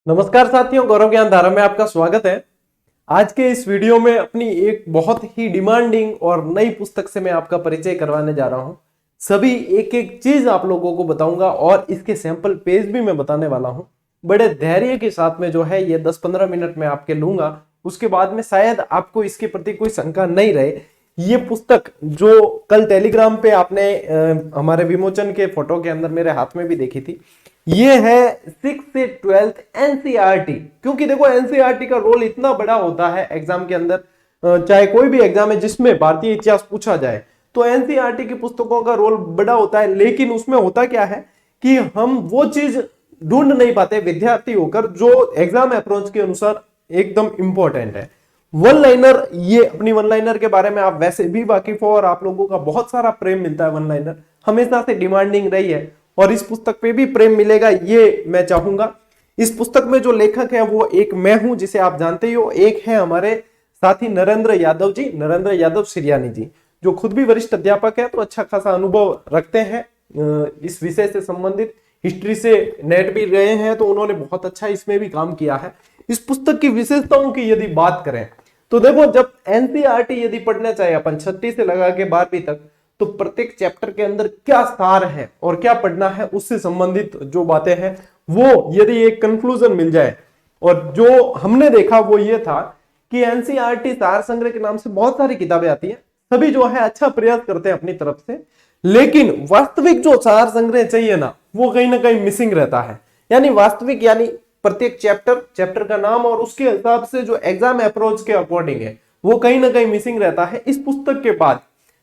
नमस्कार साथियों, गौरव ज्ञान धारा में आपका स्वागत है। आज के इस वीडियो में अपनी एक बहुत ही डिमांडिंग और नई पुस्तक से मैं आपका परिचय करवाने जा रहा हूं। सभी एक एक चीज आप लोगों को बताऊंगा और इसके सैंपल पेज भी मैं बताने वाला हूं। बड़े धैर्य के साथ में जो है ये 10-15 मिनट में आपके लूंगा। उसके बाद में शायद आपको इसके प्रति कोई शंका नहीं रहे। ये पुस्तक जो कल टेलीग्राम पे आपने हमारे विमोचन के फोटो के अंदर मेरे हाथ में भी देखी थी, ये है 6th से 12th एनसीईआरटी। क्योंकि देखो एनसीईआरटी का रोल इतना बड़ा होता है एग्जाम के अंदर, चाहे कोई भी एग्जाम है जिसमें भारतीय इतिहास पूछा जाए तो एनसीईआरटी की पुस्तकों का रोल बड़ा होता है। लेकिन उसमें होता क्या है कि हम वो चीज ढूंढ नहीं पाते विद्यार्थी होकर जो एग्जाम अप्रोच के अनुसार एकदम इंपॉर्टेंट है। वन लाइनर, ये अपनी वन लाइनर के बारे में आप वैसे भी वाकिफ हो और आप लोगों का बहुत सारा प्रेम मिलता है। वन लाइनर हमेशा से डिमांडिंग रही है और इस पुस्तक पे भी प्रेम मिलेगा, ये मैं चाहूंगा। इस पुस्तक में जो लेखक है वो एक मैं हूं जिसे आप जानते ही हो, एक है हमारे साथी नरेंद्र यादव जी, नरेंद्र यादव सिरयानी जी, जो खुद भी वरिष्ठ अध्यापक है तो अच्छा खासा अनुभव रखते हैं इस विषय से संबंधित। हिस्ट्री से नेट भी रहे हैं तो उन्होंने बहुत अच्छा इसमें भी काम किया है। इस पुस्तक की विशेषताओं की यदि बात करें तो देखो, जब एनसीईआरटी यदि पढ़ना चाहे अपन 6ठी से लगा के 12वीं तक, तो प्रत्येक चैप्टर के अंदर क्या सार है और क्या पढ़ना है उससे संबंधित जो बातें हैं वो यदि एक कंक्लूजन मिल जाए। और जो हमने देखा वो ये था कि एनसीईआरटी सार संग्रह के नाम से बहुत सारी किताबें आती हैं, सभी जो है अच्छा प्रयास करते हैं अपनी तरफ से, लेकिन वास्तविक जो सार संग्रह चाहिए ना वो कहीं ना कहीं मिसिंग रहता है। यानी वास्तविक, यानी प्रत्येक चैप्टर का नाम और उसके हिसाब से जो एग्जाम अप्रोच के अकॉर्डिंग है वो कहीं ना कहीं मिसिंग रहता है। इस पुस्तक के बाद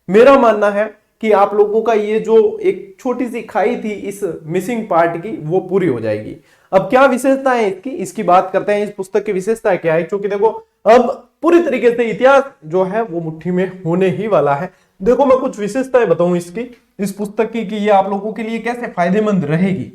मेरा मानना है कि आप लोगों का ये जो एक छोटी सी खाई थी इस मिसिंग पार्ट की वो पूरी हो जाएगी। अब क्या विशेषता है इसकी बात करते हैं। इस पुस्तक की विशेषता क्या है? क्योंकि देखो, अब पूरी तरीके से इतिहास जो है वो मुट्ठी में होने ही वाला है। देखो, मैं कुछ विशेषताएं बताऊं इस पुस्तक की कि ये आप लोगों के लिए कैसे फायदेमंद रहेगी।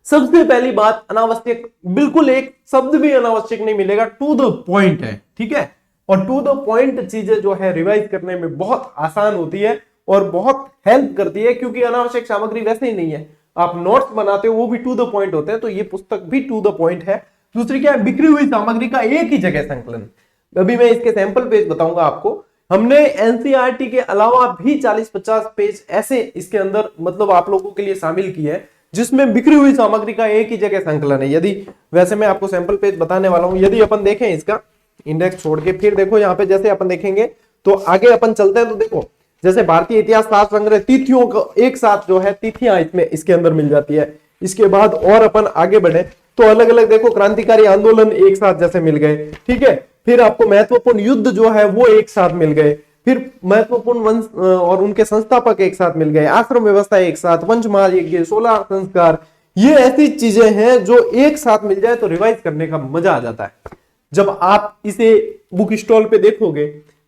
सबसे पहली बात, अनावश्यक, बिल्कुल एक शब्द भी अनावश्यक नहीं मिलेगा, टू द पॉइंट है, ठीक है। और टू द पॉइंट चीजें जो है रिवाइज करने में बहुत आसान होती है और बहुत हेल्प करती है, क्योंकि अनावश्यक सामग्री वैसे ही नहीं है। आप नोट्स बनाते हो वो भी टू द पॉइंट होते हैं, तो ये पुस्तक भी टू द पॉइंट है। दूसरी क्या है? बिखरी हुई सामग्री का एक ही जगह संकलन। अभी मैं इसके सैंपल पेज बताऊंगा आपको। हमने एनसीईआरटी के अलावा भी 40-50 पेज ऐसे इसके अंदर मतलब आप लोगों के लिए शामिल किए हैं जिसमें बिखरी हुई सामग्री का एक ही जगह संकलन है। यदि वैसे मैं आपको सैंपल पेज बताने वाला हूं, यदि अपन देखें इसका इंडेक्स छोड़ के, फिर देखो यहाँ पे जैसे अपन देखेंगे तो आगे अपन चलते हैं तो देखो, जैसे भारतीय इतिहास सार संग्रह, तिथियों को एक साथ जो है तिथियां इसमें इसके अंदर मिल जाती है। इसके बाद और अपन आगे बढ़े तो अलग अलग देखो क्रांतिकारी आंदोलन एक साथ जैसे मिल गए, ठीक है। फिर आपको महत्वपूर्ण युद्ध जो है वो एक साथ मिल गए, फिर महत्वपूर्ण वंश और उनके संस्थापक एक साथ मिल गए, आश्रम व्यवस्था एक साथ, वंश महायज्ञ, 16 संस्कार, ये ऐसी चीजें हैं जो एक साथ मिल जाए तो रिवाइज करने का मजा आ जाता है। जब आप इसे बुक स्टॉल पे देखोगे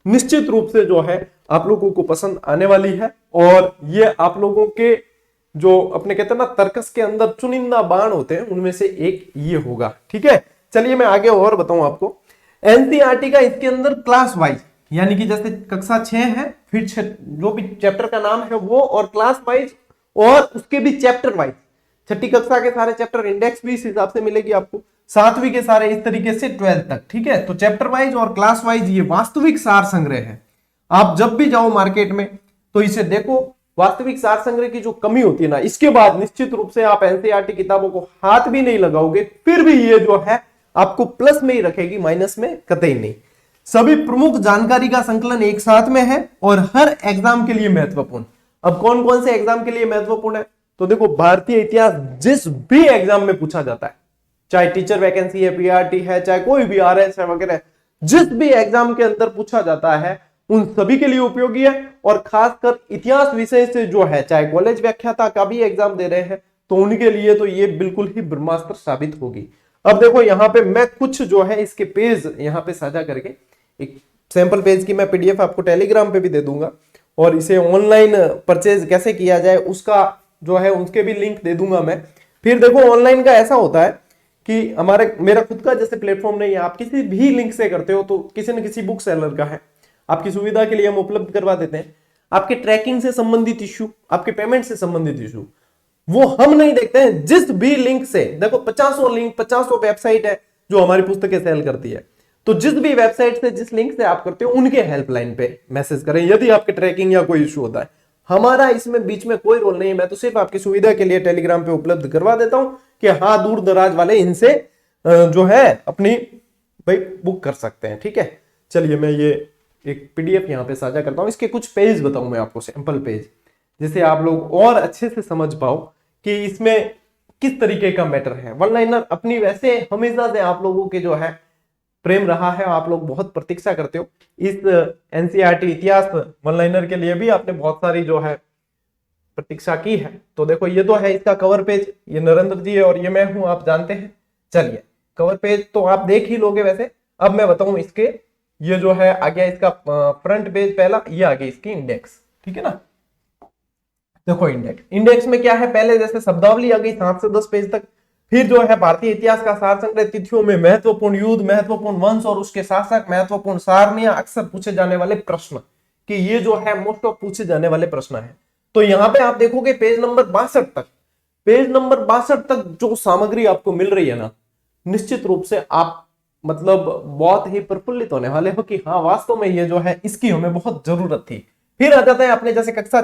निश्चित रूप से जो है आप लोगों को पसंद आने वाली है। और ये आप लोगों के जो अपने कहते हैं ना तर्कस के अंदर चुनिंदा बाण होते हैं उनमें से एक ये होगा, ठीक है। चलिए मैं आगे और बताऊं आपको। एनसीईआरटी का इसके अंदर क्लास वाइज, यानी कि जैसे कक्षा 6 है, फिर जो भी चैप्टर का नाम है वो, और क्लास वाइज और उसके भी चैप्टर वाइज। 6ठी कक्षा के सारे चैप्टर इंडेक्स भी इस हिसाब से मिलेगी आपको, 7वीं के सारे इस तरीके से 12th तक, ठीक है। तो चैप्टर वाइज और क्लास वाइज ये वास्तविक सार संग्रह है। आप जब भी जाओ मार्केट में तो इसे देखो। वास्तविक सार संग्रह की जो कमी होती है ना, इसके बाद निश्चित रूप से आप एनसीईआरटी किताबों को हाथ भी नहीं लगाओगे, फिर भी ये जो है आपको प्लस में ही रखेगी, माइनस में कतई नहीं। सभी प्रमुख जानकारी का संकलन एक साथ में है और हर एग्जाम के लिए महत्वपूर्ण। अब कौन कौन से एग्जाम के लिए महत्वपूर्ण है? तो देखो, भारतीय इतिहास जिस भी एग्जाम में पूछा जाता है, चाहे टीचर वैकेंसी है, पीआरटी है, चाहे कोई भी आरएस है वगैरह, जिस भी एग्जाम के अंदर पूछा जाता है उन सभी के लिए उपयोगी है। और खासकर इतिहास विषय से जो है, चाहे कॉलेज व्याख्याता का भी एग्जाम दे रहे हैं तो उनके लिए तो ये बिल्कुल ही ब्रह्मास्त्र साबित होगी। अब देखो, यहाँ पे मैं कुछ जो है इसके पेज यहाँ पे साझा करके, एक सैंपल पेज की मैं पीडीएफ आपको टेलीग्राम पे भी दे दूंगा, और इसे ऑनलाइन परचेज कैसे किया जाए उसका जो है उसके भी लिंक दे दूंगा मैं। फिर देखो, ऑनलाइन का ऐसा होता है कि मेरा खुद का जैसे प्लेटफॉर्म नहीं है, आप किसी भी लिंक से करते हो तो किसी न किसी बुक सेलर का है, आपकी सुविधा के लिए हम उपलब्ध करवा देते हैं। आपके ट्रैकिंग से संबंधित इश्यू, आपके पेमेंट से संबंधित इश्यू, वो हम नहीं देखते हैं। जिस भी लिंक से, देखो 50 लिंक 50 वेबसाइट है जो हमारी पुस्तकें सेल करती है, तो जिस भी वेबसाइट से जिस लिंक से आप करते हो उनके हेल्पलाइन पे मैसेज करें यदि आपके ट्रैकिंग या कोई इशू होता है। हमारा इसमें बीच में कोई रोल नहीं है। मैं तो सिर्फ आपकी सुविधा के लिए टेलीग्राम पे उपलब्ध करवा देता हूं कि हाँ, दूर दराज वाले इनसे जो है अपनी भाई बुक कर सकते हैं। ठीक है, चलिए मैं ये एक पीडीएफ यहाँ पे साझा करता हूँ। इसके कुछ पेज बताऊं मैं आपको, सैंपल पेज, जिससे आप लोग और अच्छे से समझ पाओ कि इसमें किस तरीके का मैटर है। वन लाइनर अपनी वैसे हमेशा से आप लोगों के जो है प्रेम रहा है, आप लोग बहुत प्रतीक्षा करते हो। इस एनसीईआरटी इतिहास वन लाइनर के लिए भी आपने बहुत सारी जो है प्रतीक्षा की है। तो देखो ये तो है इसका कवर पेज, ये नरेंद्र जी है और ये मैं हूं, आप जानते हैं। चलिए कवर पेज तो आप देख ही लोगे वैसे। अब मैं बताऊं इसके, ये जो है आ गया इसका फ्रंट पेज पहला, ये आ गई इसकी इंडेक्स। ठीक है ना, देखो इंडेक्स में क्या है, पहले जैसे शब्दावली आ गई 7 से 10 पेज तक। फिर जो है भारतीय इतिहास का सार संग्रह, तिथियों में महत्वपूर्ण युद्ध, महत्वपूर्ण वंश और उसके शासक, महत्वपूर्ण सारणियां, अक्सर पूछे जाने वाले प्रश्न, कि ये जो है मोस्ट ऑफ पूछे जाने वाले प्रश्न है। तो यहाँ पे आप देखोगे पेज नंबर 62 तक, पेज नंबर 62 तक जो सामग्री आपको मिल रही है ना, निश्चित रूप से आप मतलब बहुत ही प्रफुल्लित होने वाले हो कि हाँ वास्तव में ये जो है इसकी हमें बहुत जरूरत थी। फिर आ जाता है अपने जैसे कक्षा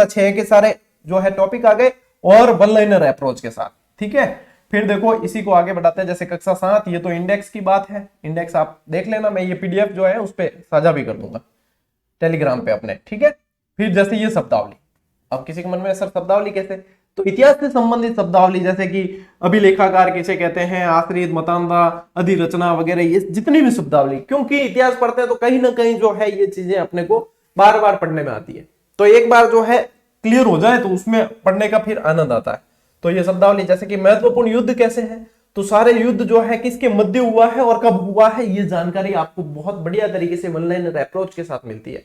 6 के सारे जो है टॉपिक आ गए और वन लाइनर अप्रोच के साथ। ठीक है, फिर देखो इसी को आगे बढ़ाते हैं जैसे कक्षा 7, ये तो इंडेक्स की बात है। इंडेक्स आप देख लेना, मैं ये पीडीएफ जो है उस पर साझा भी कर दूंगा टेलीग्राम पे अपने। ठीक है, फिर जैसे ये शब्दावली, अब किसी के मन में सर शब्दावली कैसे, तो इतिहास से संबंधित शब्दावली जैसे कि अभिलेखाकार किसे कहते हैं, आश्रित, मतांधा, अधिरचना वगैरह, ये जितनी भी शब्दावली, क्योंकि इतिहास पढ़ते हैं तो कहीं ना कहीं जो है ये चीजें अपने को बार बार पढ़ने में आती है। तो एक बार जो है क्लियर हो जाए तो उसमें पढ़ने का फिर आनंद आता है। तो ये शब्दावली जैसे कि महत्वपूर्ण युद्ध कैसे है, तो सारे युद्ध जो है किसके मध्य हुआ है और कब हुआ है, ये जानकारी आपको बहुत बढ़िया तरीके से वन लाइनर अप्रोच के साथ मिलती है।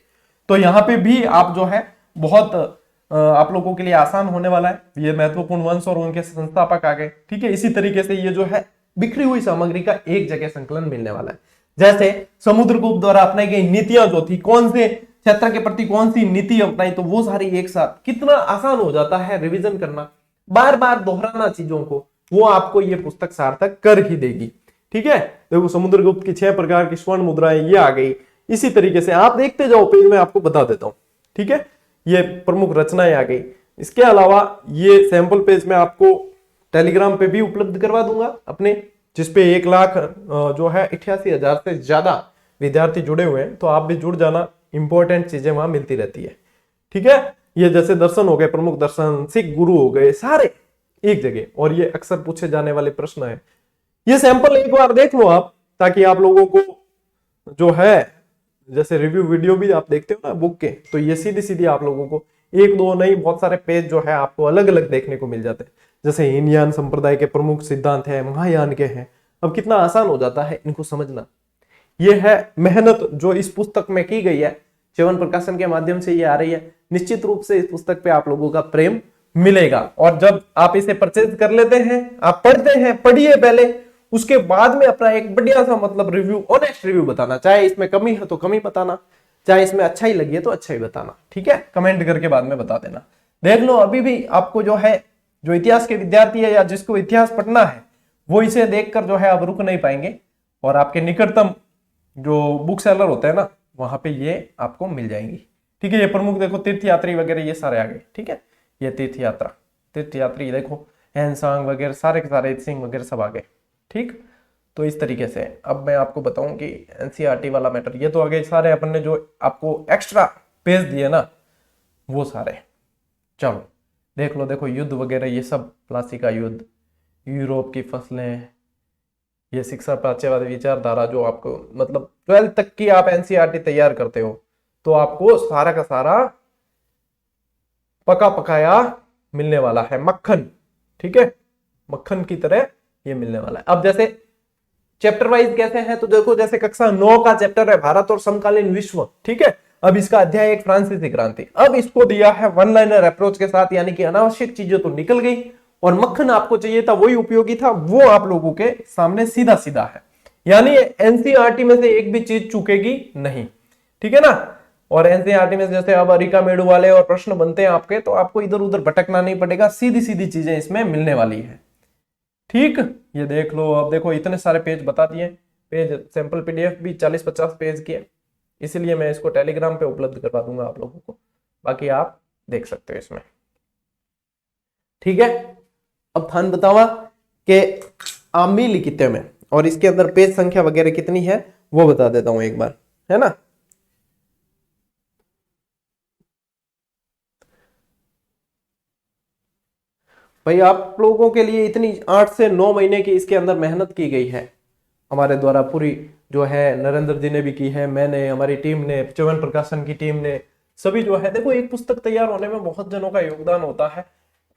तो यहाँ पे भी आप जो है बहुत आप लोगों के लिए आसान होने वाला है। ये महत्वपूर्ण वंश और उनके संस्थापक आ गए। ठीक है, इसी तरीके से ये जो है बिखरी हुई सामग्री का एक जगह संकलन मिलने वाला है। जैसे समुद्रगुप्त द्वारा अपनाई गई नीतियां जो थी, कौन से क्षेत्र के प्रति कौन सी नीति अपनाई, तो वो सारी एक साथ, कितना आसान हो जाता है रिवीजन करना, बार बार दोहराना चीजों को, वो आपको ये पुस्तक सार्थक कर ही देगी। ठीक है, देखो समुद्रगुप्त की 6 प्रकार की स्वर्ण मुद्राएं ये आ गई। इसी तरीके से आप देखते जाओ पेज में आपको बता देता हूं। ठीक है, ये प्रमुख रचनाएं आ गई। इसके अलावा ये सैंपल पेज में आपको टेलीग्राम पे भी उपलब्ध करवा दूंगा अपने, जिसपे 1 लाख जो है 88,000 से ज्यादा विद्यार्थी जुड़े हुए हैं। तो आप भी जुड़ जाना, इंपॉर्टेंट चीजें वहां मिलती रहती है। ठीक है, ये जैसे दर्शन हो गए, प्रमुख दर्शन, सिख गुरु हो गए, सारे एक जगह, और ये अक्सर पूछे जाने वाले प्रश्न है। ये सैंपल एक बार देख लो आप, ताकि आप लोगों को जो है जैसे रिव्यू वीडियो भी आप देखते हो ना बुक के, तो ये सीधी सीधी आप लोगों को 1-2 नहीं बहुत सारे पेज जो है आपको अलग अलग देखने को मिल जाते हैं। जैसे हीनयान संप्रदाय के प्रमुख सिद्धांत है, महायान के हैं। अब कितना आसान हो जाता है इनको समझना। ये है मेहनत जो इस पुस्तक में की गई है, च्यवन प्रकाशन के माध्यम से ये आ रही है। निश्चित रूप से इस पुस्तक पे आप लोगों का प्रेम मिलेगा, और जब आप इसे परचेज कर लेते हैं, आप पढ़ते हैं, पढ़िए पहले, उसके बाद में अपना एक बढ़िया सा मतलब रिव्यू, ऑनेस्ट रिव्यू बताना। चाहे इसमें कमी है तो कमी बताना, चाहे इसमें अच्छा ही लगी तो अच्छा ही बताना। ठीक है, कमेंट करके बाद में बता देना। देख लो अभी भी आपको जो है, जो इतिहास के विद्यार्थी है या जिसको इतिहास पढ़ना है, वो इसे देखकर जो है अब रुक नहीं पाएंगे, और आपके निकटतम जो बुक सेलर होते हैं ना, वहां पे ये आपको मिल जाएंगी। ठीक है, ये प्रमुख देखो तीर्थयात्री वगैरह ये सारे आ गए। ठीक है, ये तीर्थयात्री देखो हैंसांग वगैरह सारे के सारे सिंह वगैरह सब आ गए। ठीक, तो इस तरीके से अब मैं आपको बताऊं कि एनसीईआरटी वाला मैटर, ये तो आ गए सारे अपन ने जो आपको एक्स्ट्रा पेज दिए ना, वो सारे। चलो देख लो, देखो युद्ध वगैरह ये सब, प्लासी का युद्ध, यूरोप की फसलें, ये शिक्षा प्राच्यवादी विचारधारा, जो आपको मतलब 12th तक की आप एनसीईआरटी तैयार करते हो तो आपको सारा का सारा पका पकाया मिलने वाला है, मक्खन। ठीक है, मक्खन की तरह ये मिलने वाला है। अब जैसे चैप्टर वाइज कैसे है, तो देखो जैसे कक्षा 9 का चैप्टर है भारत और समकालीन विश्व। ठीक है, अब इसका अध्याय 1 फ्रांसीसी क्रांति, अब इसको दिया है वन लाइनर अप्रोच के साथ, यानी कि अनावश्यक चीजें तो निकल गई और मक्खन आपको चाहिए था, वही उपयोगी था, वो आप लोगों के सामने सीधा सीधा है। यानी एनसीईआरटी में से एक भी चीज चूकेगी नहीं। ठीक है ना, और एनसीईआरटी में जैसे अब अरिका मेडू वाले और प्रश्न बनते हैं आपके, तो आपको इधर उधर भटकना नहीं पड़ेगा, सीधी सीधी चीजें इसमें मिलने वाली है। ठीक, ये देख लो। अब देखो इतने सारे पेज बता दिए, पेज सैंपल पीडीएफ भी 40-50 पेज की है, इसीलिए मैं इसको टेलीग्राम पे उपलब्ध करवा दूंगा आप लोगों को, बाकी आप देख सकते हो इसमें। ठीक है, अब थान बतावा कि आमी लिखित में और इसके अंदर पेज संख्या वगैरह कितनी है वो बता देता हूं एक बार, है ना। भाई आप लोगों के लिए इतनी 8 से 9 महीने की इसके अंदर मेहनत की गई है हमारे द्वारा, पूरी जो है नरेंद्र जी ने भी की है, मैंने, हमारी टीम ने, च्यवन प्रकाशन की टीम ने, सभी जो है। देखो एक पुस्तक तैयार होने में बहुत जनों का योगदान होता है,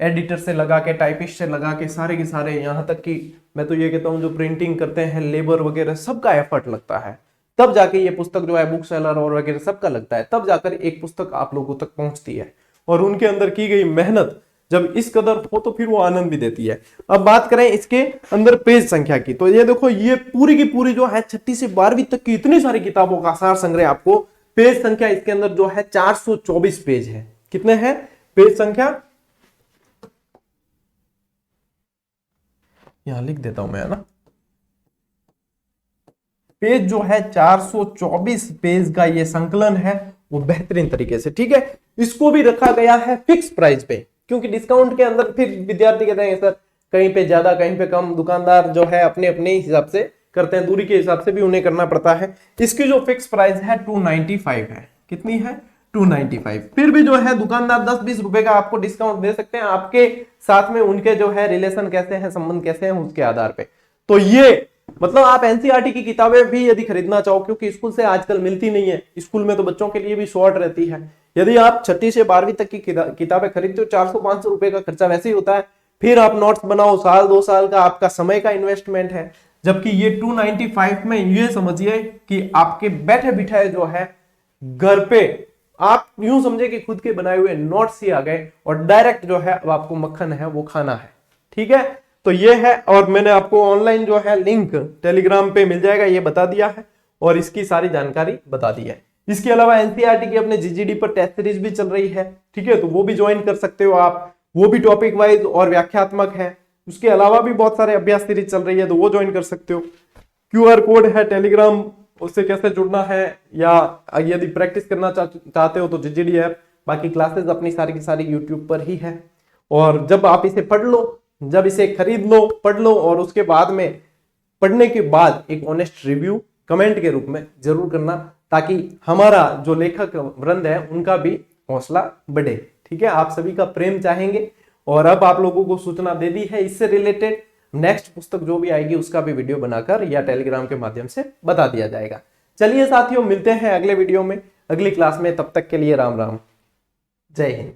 एडिटर से लगा के, टाइपिस्ट से लगा के, सारे के सारे, यहाँ तक कि मैं तो ये कहता हूँ जो प्रिंटिंग करते हैं, लेबर वगैरह, सबका एफर्ट लगता है, तब जाके ये पुस्तक जो है बुक सेलर और वगैरह सबका लगता है, तब जाकर एक पुस्तक आप लोगों तक पहुंचती है। और उनके अंदर की गई मेहनत जब इस कदर हो तो फिर वो आनंद भी देती है। अब बात करें इसके अंदर पेज संख्या की, तो ये देखो ये पूरी की पूरी जो है 6ठी से 12वीं तक की इतनी सारी किताबों का सार संग्रह, आपको पेज संख्या इसके अंदर जो है 424 पेज है। कितने हैं पेज संख्या, यहां लिख देता हूं मैं, है ना। पेज जो है 424 पेज का ये संकलन है वो बेहतरीन तरीके से, ठीक है। इसको भी रखा गया है फिक्स प्राइस पे, क्योंकि डिस्काउंट के अंदर फिर विद्यार्थी कहते हैं सर कहीं पे ज्यादा कहीं पे कम, दुकानदार जो है अपने अपने हिसाब से करते हैं, दूरी के हिसाब से भी उन्हें करना पड़ता है। इसकी जो फिक्स प्राइस है 295 है। कितनी है 295। फिर भी जो है दुकानदार 10-20 रुपए का आपको डिस्काउंट दे सकते हैं, आपके साथ में उनके जो है रिलेशन कैसे हैं, संबंध कैसे हैं उसके आधार पे। तो ये मतलब आप एनसीईआरटी की किताबें भी यदि खरीदना चाहो, क्योंकि स्कूल से आजकल मिलती नहीं है, स्कूल में तो बच्चों के लिए भी शॉर्ट रहती है, यदि आप 6ठी से 12वीं तक की किताबें खरीदते हो 400-500 रुपए का खर्चा वैसे ही होता है, फिर आप नोट्स बनाओ, साल 2 साल का आपका समय का इन्वेस्टमेंट है। जबकि ये 295 में ये समझिए कि आपके बैठे बिठाए जो है घर पे आप यूं समझे कि खुद के बनाए हुए नोट्स ही आ गए और डायरेक्ट जो है अब आपको मक्खन है वो खाना है। ठीक है, तो ये है। और मैंने आपको ऑनलाइन जो है लिंक टेलीग्राम पे मिल जाएगा, ये बता दिया है और इसकी सारी जानकारी बता दी है। इसके अलावा एनसीईआरटी की अपने जीजीडी पर टेस्ट सीरीज भी चल रही है, ठीक है, तो वो भी ज्वाइन कर सकते हो आप, वो भी टॉपिक वाइज और व्याख्यात्मक है। उसके अलावा भी बहुत सारे अभ्यास सीरीज चल रही है, तो वो ज्वाइन कर सकते हो। क्यूआर कोड है टेलीग्राम, उससे कैसे जुड़ना है, या यदि प्रैक्टिस करना चाहते हो तो जीजीडी ऐप, बाकी क्लासेस अपनी सारी की सारी यूट्यूब पर ही है। और जब आप इसे पढ़ लो, जब इसे खरीद लो, पढ़ लो, और उसके बाद में पढ़ने के बाद एक ऑनेस्ट रिव्यू कमेंट के रूप में जरूर करना, ताकि हमारा जो लेखक वृंद है उनका भी हौसला बढ़े। ठीक है, आप सभी का प्रेम चाहेंगे। और अब आप लोगों को सूचना दे दी है इससे रिलेटेड, नेक्स्ट पुस्तक जो भी आएगी उसका भी वीडियो बनाकर या टेलीग्राम के माध्यम से बता दिया जाएगा। चलिए साथियों, मिलते हैं अगले वीडियो में, अगली क्लास में। तब तक के लिए राम राम, जय हिंद।